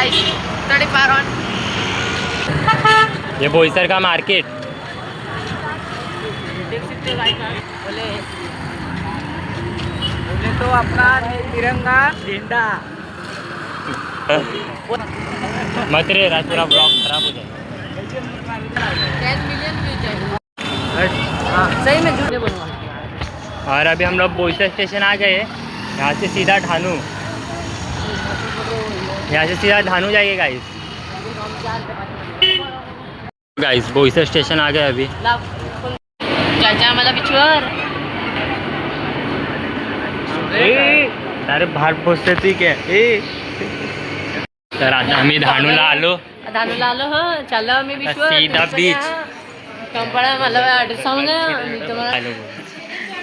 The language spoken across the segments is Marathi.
Guys 35 on. ये बोईसर का मार्केट। देख सकते हो गाइस, बोले तो अपना तिरंगा झंडा मत रे राज, पूरा ब्लॉग खराब हो जाएगा। 10 मिलियन व्यूज है। हाँ सही में झूठ बोलूँगा। और अभी हम लोग बोईसर स्टेशन आ गए। यहाँ से सीधा ढानू, यहाँ से सीधा ढानू जाइए गाइस। गाइस बोईसर स्टेशन आ गए अभी। चाचा मला बिचवर अरे बाहेर पोचते ठीक आहे। तर आता आम्ही धानूला आलो। धानूला आलो हो, चाललो आम्ही बिचवर सीधा बीच। कंपळा मला ॲड्रेस सांगू द्या, मी तुम्हाला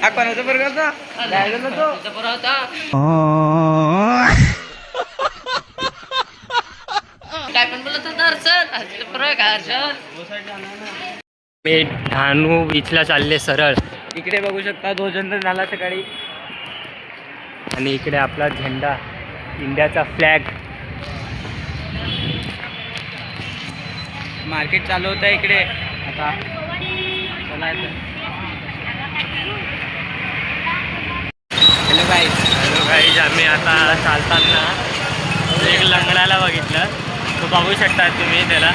आपण होतो बरं का जायला नको बरं होता। काय पण बोलत होता हर्षल, बरं का हर्षल? मी ढानू बीचला चालले सरळ। इकडे बघू शकता 2 जण झाला सकाळी। आणि इकडे आपला झेंडा, इंडियाचा फ्लॅग। मार्केट चालू होतं इकडे आता। हॅलो गाईज, आम्ही आता चालताना एक लंगडाला बघितलं, तो बघू शकता तुम्ही त्याला।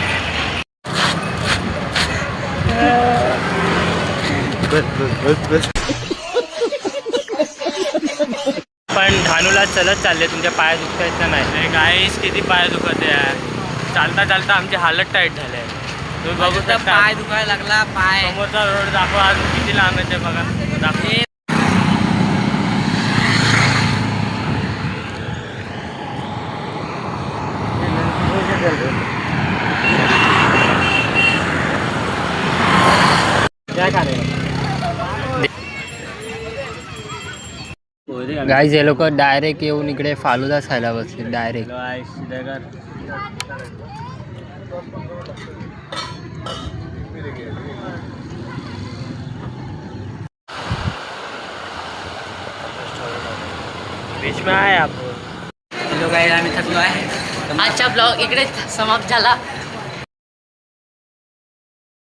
पण ढानूला चलत चालले, तुमच्या पाय दुखायचं नाही गाईस। किती पाय दुखत आहे, चालता चालता आमची हालत टाईट झाली आहे। तुम्ही बघू शकता पाय दुखायला लागला, पाय समोरचा रोड दाखवा अजून किती लांब आहे ते बघा। दाखव गाईज, हे लोक डायरेक्ट येऊन इकडे फालुदा खायला बसले डायरेक्ट। बीच में आए आप। हॅलो गाईज, आम्ही थकलो आहे। आजचा ब्लॉग इकडे समाप्त झाला।